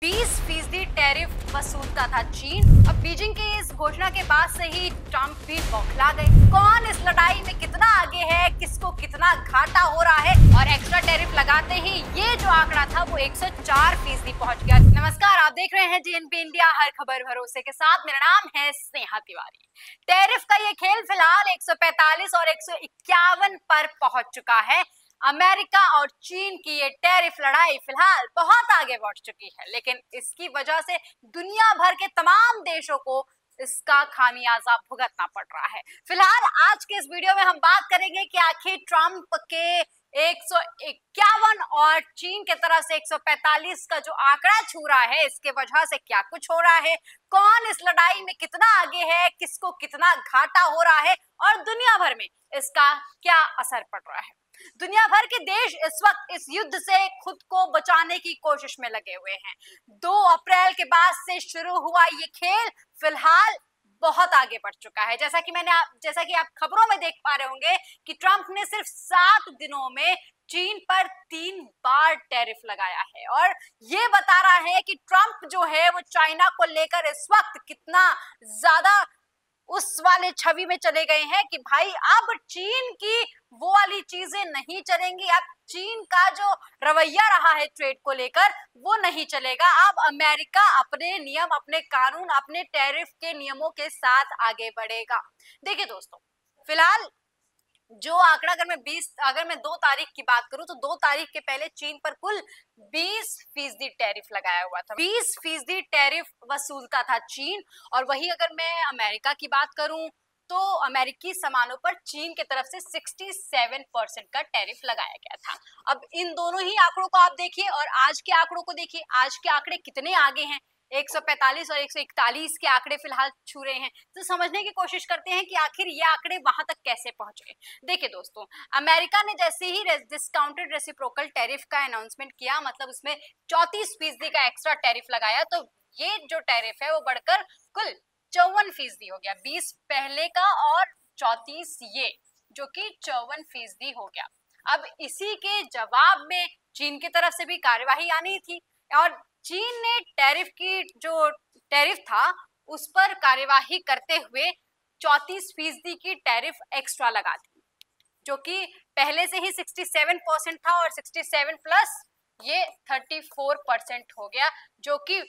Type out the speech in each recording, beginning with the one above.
20% tariff वसूलता था चीन। अब बीजिंग की इस घोषणा के बाद से ही ट्रंप भी बौखला गए। कौन इस लड़ाई में कितना आगे है, किसको कितना घाटा हो रहा है, और एक्स्ट्रा टैरिफ लगाते ही ये जो आंकड़ा था वो 104% पहुंच गया। नमस्कार, आप देख रहे हैं जीएनपी इंडिया, हर खबर भरोसे के साथ। मेरा नाम है स्नेहा तिवारी। टैरिफ का ये खेल फिलहाल 145 और 151 पर पहुंच चुका है। अमेरिका और चीन की ये टैरिफ लड़ाई फिलहाल बहुत आगे बढ़ चुकी है, लेकिन इसकी वजह से दुनिया भर के तमाम देशों को इसका खामियाजा भुगतना पड़ रहा है। फिलहाल आज के इस वीडियो में हम बात करेंगे कि आखिर ट्रंप के 151 और चीन के तरफ से 145 का जो आंकड़ा छू रहा है, इसके वजह से क्या कुछ हो रहा है, कौन इस लड़ाई में कितना आगे है, किसको कितना घाटा हो रहा है, और दुनिया भर में इसका क्या असर पड़ रहा है। दुनिया भर के देश इस वक्त इस युद्ध से खुद को बचाने की कोशिश में लगे हुए हैं। 2 अप्रैल के बाद से शुरू हुआ ये खेल फिलहाल बहुत आगे बढ़ चुका है। जैसा कि आप खबरों में देख पा रहे होंगे कि ट्रंप ने सिर्फ 7 दिनों में चीन पर 3 बार टैरिफ लगाया है, और ये बता रहा है कि ट्रंप जो है वो चाइना को लेकर इस वक्त कितना ज्यादा उस वाले छवि में चले गए हैं कि भाई अब चीन की वो वाली चीजें नहीं चलेंगी। अब चीन का जो रवैया रहा है ट्रेड को लेकर वो नहीं चलेगा। अब अमेरिका अपने नियम, अपने कानून, अपने टैरिफ के नियमों के साथ आगे बढ़ेगा। देखिए दोस्तों, फिलहाल जो आंकड़ा अगर मैं 2 तारीख की बात करूं तो 2 तारीख के पहले चीन पर कुल 20% टैरिफ लगाया हुआ था। 20% टैरिफ वसूलता था चीन। और वही अगर मैं अमेरिका की बात करूं तो अमेरिकी सामानों पर चीन की तरफ से 67% का टैरिफ लगाया गया था। अब इन दोनों ही आंकड़ों को आप देखिए और आज के आंकड़ों को देखिए, आज के आंकड़े कितने आगे हैं। 145 और 141 के आंकड़े फिलहाल छू रहे हैं। तो समझने की कोशिश करते हैं कि आखिर ये आंकड़े वहां तक कैसे पहुंचे। देखिए दोस्तों, अमेरिका ने जैसे ही डिस्काउंटेड रेसिप्रोकल टैरिफ का अनाउंसमेंट किया, मतलब उसमें 34% का एक्स्ट्रा टैरिफ लगाया, तो ये जो टैरिफ है वो बढ़कर कुल 54% हो गया। 20 पहले का और 34 ये, जो कि 54% हो गया। अब इसी के जवाब में चीन की तरफ से भी कार्यवाही आनी थी, और चीन ने टैरिफ था उस पर कार्यवाही करते हुए 34% की टैरिफ एक्स्ट्रा लगा दी, जो कि पहले से ही 67% था, और 67 प्लस ये 34% हो गया, जो कि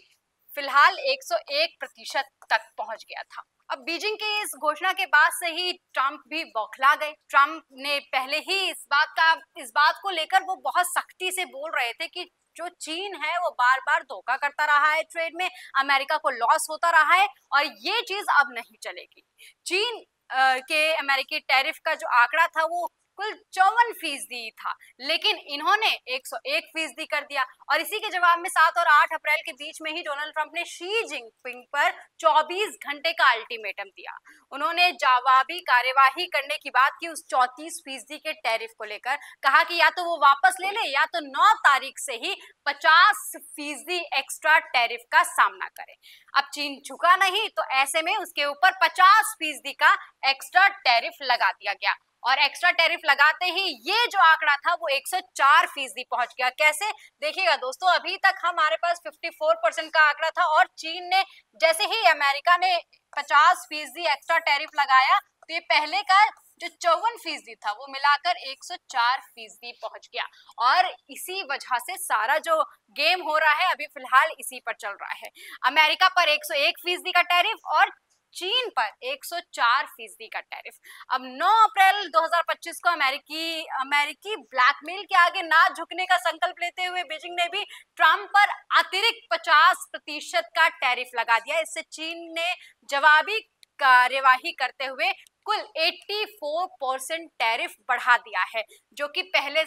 फिलहाल 101% तक पहुंच गया था। अब बीजिंग की इस घोषणा के बाद से ही ट्रंप भी बौखला गए। ट्रंप ने पहले ही इस बात को लेकर वो बहुत सख्ती से बोल रहे थे कि जो चीन है वो बार बार धोखा करता रहा है ट्रेड में, अमेरिका को लॉस होता रहा है, और ये चीज अब नहीं चलेगी। चीन के अमेरिकी टैरिफ का जो आंकड़ा था वो कुल 54% था, लेकिन इन्होंने 101% कर दिया। और इसी के जवाब में 7 और 8 अप्रैल के बीच में ही डोनाल्ड ट्रंप ने शी जिनपिंग पर 24 घंटे का अल्टीमेटम दिया। उन्होंने जवाबी कार्यवाही करने की बात की उस 34% के टैरिफ को लेकर। कहा कि या तो वो वापस ले ले, या तो 9 तारीख से ही 50% एक्स्ट्रा टैरिफ का सामना करे। अब चीन झुका नहीं, तो ऐसे में उसके ऊपर 50% का एक्स्ट्रा टैरिफ लगा दिया गया, और एक्स्ट्रा टैरिफ लगाते ही ये जो आंकड़ा था वो 104% पहुंच गया। कैसे, देखिएगा दोस्तों, अभी तक हमारे पास 54% का आंकड़ा था, और चीन ने जैसे ही अमेरिका ने 50% एक्स्ट्रा टैरिफ लगाया, तो ये पहले का जो 54% था वो मिलाकर 104% पहुंच गया। और इसी वजह से सारा जो गेम हो रहा है अभी फिलहाल इसी पर चल रहा है। अमेरिका पर 101% का टैरिफ और चीन पर 104% का टैरिफ। अब 9 अप्रैल 2025 को अमेरिकी ब्लैकमेल के आगे ना झुकने का संकल्प लेते हुए बीजिंग ने भी ट्रंप पर अतिरिक्त 50% का टैरिफ लगा दिया। इससे चीन ने जवाबी कार्यवाही करते हुए कुल 84% टैरिफ बढ़ा दिया है, जो कि पहले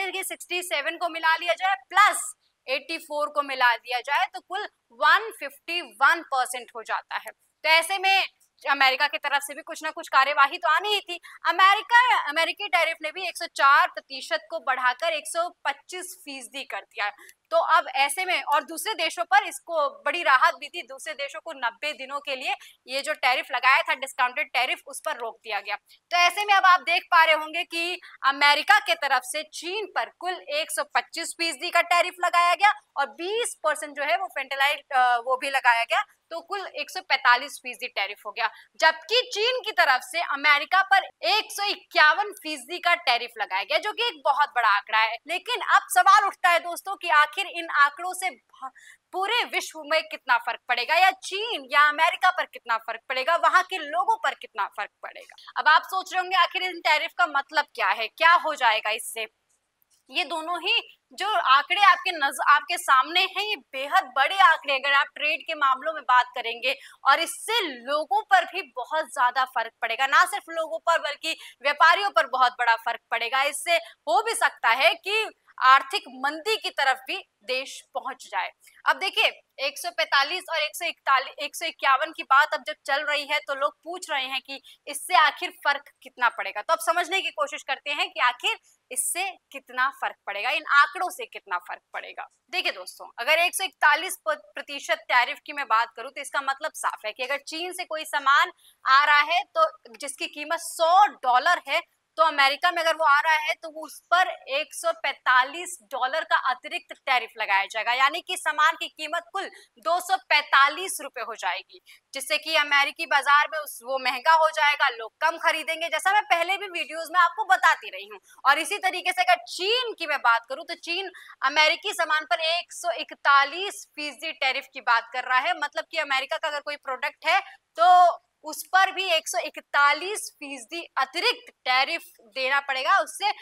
के 67 को मिला लिया जाए प्लस 84 को मिला दिया जाए तो कुल 151% हो जाता है। तो ऐसे में अमेरिका की तरफ से भी कुछ ना कुछ कार्यवाही तो आनी ही थी। अमेरिकी टैरिफ ने भी 104% को बढ़ाकर 125% कर दिया। तो अब ऐसे में और दूसरे देशों पर इसको बड़ी राहत भी थी, दूसरे देशों को 90 दिनों के लिए ये जो टैरिफ लगाया था डिस्काउंटेड टैरिफ उस पर रोक दिया गया। तो ऐसे में अब आप देख पा रहे होंगे कि अमेरिका के तरफ से चीन पर कुल 125% का टैरिफ लगाया गया और 20% जो है वो फेंटेलाइट वो भी लगाया गया, तो कुल 145% टैरिफ हो गया। जबकि चीन की तरफ से अमेरिका पर 151% का टैरिफ लगाया गया, जो कि एक बहुत बड़ा आंकड़ा है। लेकिन अब सवाल उठता है दोस्तों कि आखिर इन आंकड़ों से पूरे विश्व में कितना फर्क पड़ेगा, या चीन या अमेरिका पर कितना फर्क पड़ेगा, वहां के लोगों पर कितना फर्क पड़ेगा। अब आप सोच रहे होंगे आखिर इन टैरिफ का मतलब क्या है, क्या हो जाएगा इससे। ये दोनों ही जो आंकड़े आपके सामने हैं, ये बेहद बड़े आंकड़े अगर आप ट्रेड के मामलों में बात करेंगे, और इससे लोगों पर भी बहुत ज्यादा फर्क पड़ेगा। ना सिर्फ लोगों पर बल्कि व्यापारियों पर बहुत बड़ा फर्क पड़ेगा। इससे हो भी सकता है कि आर्थिक मंदी की तरफ भी देश पहुंच जाए। अब देखिए 145 और 151 की बात अब जब चल रही है तो लोग पूछ रहे हैं कि इससे आखिर फर्क कितना पड़ेगा। तो अब समझने की कोशिश करते हैं कि आखिर इससे कितना फर्क पड़ेगा, इन आंकड़ों से कितना फर्क पड़ेगा। देखिए दोस्तों, अगर 141% टैरिफ की मैं बात करूं तो इसका मतलब साफ है कि अगर चीन से कोई सामान आ रहा है तो जिसकी कीमत $100 है, तो अमेरिका में अगर वो आ रहा है तो वो उस पर $145 का अतिरिक्त टैरिफ लगाया जाएगा, यानी कि सामान की कीमत कुल ₹245 हो जाएगी, जिससे कि अमेरिकी बाजार में वो महंगा हो जाएगा, लोग कम खरीदेंगे, जैसा मैं पहले भी वीडियोस में आपको बताती रही हूँ। और इसी तरीके से अगर चीन की मैं बात करूं तो चीन अमेरिकी सामान पर 141% टैरिफ की बात कर रहा है। मतलब कि अमेरिका का अगर कोई प्रोडक्ट है तो उस पर भी 141% अतिरिक्त टैरिफ देना पड़ेगा। उससे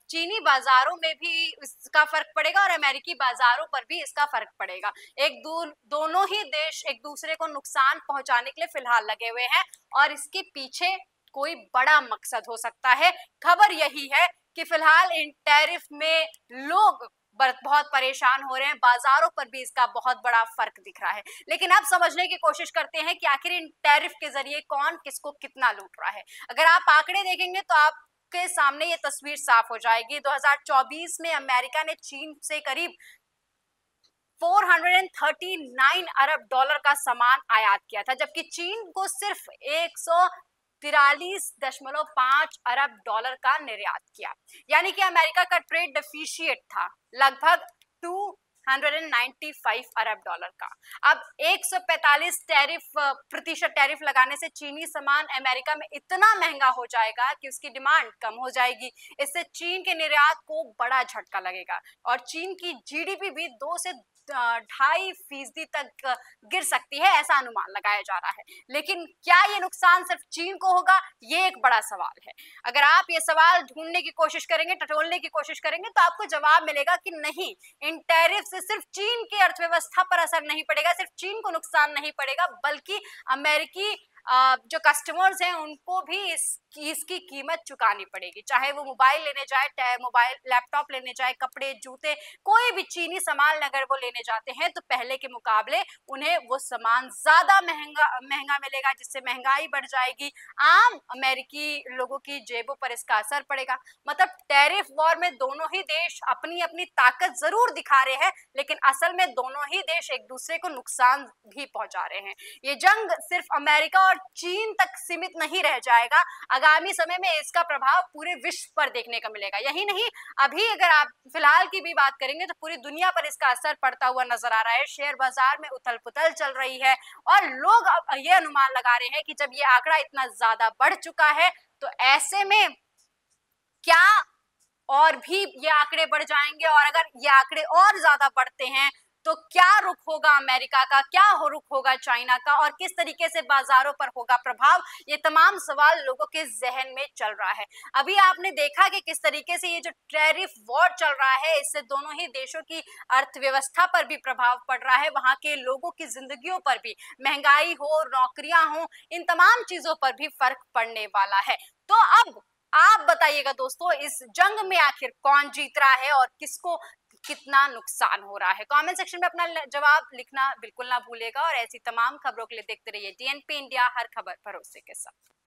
चीनी बाजारों में भी इसका फर्क पड़ेगा और अमेरिकी बाजारों पर भी इसका फर्क पड़ेगा। दोनों ही देश एक दूसरे को नुकसान पहुंचाने के लिए फिलहाल लगे हुए हैं और इसके पीछे कोई बड़ा मकसद हो सकता है। खबर यही है कि फिलहाल इन टैरिफ में लोग बहुत परेशान हो रहे हैं, बाजारों पर भी इसका बहुत बड़ा फर्क दिख रहा है। लेकिन अब समझने की कोशिश करते हैं कि आखिर इन टैरिफ के जरिए कौन किसको कितना लूट रहा है। अगर आप आंकड़े देखेंगे तो आपके सामने ये तस्वीर साफ हो जाएगी। 2024 में अमेरिका ने चीन से करीब $439 अरब का सामान आयात किया था, जबकि चीन को सिर्फ 143.5 अरब डॉलर का निर्यात किया। यानी कि अमेरिका का ट्रेड डेफिशिएट था लगभग 295 अरब डॉलर का। अब 145% टैरिफ लगाने से चीनी सामान अमेरिका में इतना महंगा हो जाएगा कि उसकी डिमांड कम हो जाएगी। इससे चीन के निर्यात को बड़ा झटका लगेगा और चीन की जीडीपी भी 2 से 2.5% तक गिर सकती है, ऐसा अनुमान लगाया जा रहा है। लेकिन क्या ये नुकसान सिर्फ चीन को होगा, ये एक बड़ा सवाल है। अगर आप ये सवाल ढूंढने की कोशिश करेंगे, टटोलने की कोशिश करेंगे, तो आपको जवाब मिलेगा कि नहीं, इन टैरिफ से सिर्फ चीन की अर्थव्यवस्था पर असर नहीं पड़ेगा, सिर्फ चीन को नुकसान नहीं पड़ेगा, बल्कि अमेरिकी जो कस्टमर्स हैं उनको भी इसकी कीमत चुकानी पड़ेगी। चाहे वो मोबाइल लेने जाए, मोबाइल लैपटॉप लेने जाए, कपड़े जूते, कोई भी चीनी सामान अगर वो लेने जाते हैं तो पहले के मुकाबले उन्हें वो सामान ज्यादा महंगा मिलेगा, जिससे महंगाई बढ़ जाएगी, आम अमेरिकी लोगों की जेबों पर इसका असर पड़ेगा। मतलब टैरिफ वॉर में दोनों ही देश अपनी अपनी ताकत जरूर दिखा रहे हैं, लेकिन असल में दोनों ही देश एक दूसरे को नुकसान भी पहुंचा रहे हैं। ये जंग सिर्फ अमेरिका और चीन तक सीमित नहीं रह जाएगा, आगामी समय में इसका प्रभाव पूरे विश्व पर देखने को मिलेगा। यही नहीं, अभी अगर आप फिलहाल की भी बात करेंगे तो पूरी दुनिया पर इसका असर पड़ता हुआ नजर आ रहा है। शेयर बाजार में उथल पुथल चल रही है और लोग अब ये अनुमान लगा रहे हैं कि जब ये आंकड़ा इतना ज्यादा बढ़ चुका है तो ऐसे में क्या और भी ये आंकड़े बढ़ जाएंगे, और अगर ये आंकड़े और ज्यादा बढ़ते हैं तो क्या रुख होगा अमेरिका का, क्या रुख होगा चाइना का, और किस तरीके से बाजारों पर होगा प्रभाव, ये तमाम सवाल लोगों के जहन में चल रहा है। अभी आपने देखा कि किस तरीके से ये जो टैरिफ वॉर चल रहा है, इससे दोनों ही देशों की अर्थव्यवस्था पर भी प्रभाव पड़ रहा है, वहां के लोगों की जिंदगियों पर भी, महंगाई हो, नौकरियां हो, इन तमाम चीजों पर भी फर्क पड़ने वाला है। तो अब आप बताइएगा दोस्तों, इस जंग में आखिर कौन जीत रहा है और किसको कितना नुकसान हो रहा है। कमेंट सेक्शन में अपना जवाब लिखना बिल्कुल ना भूलेगा और ऐसी तमाम खबरों के लिए देखते रहिए DNP इंडिया, हर खबर भरोसे के साथ।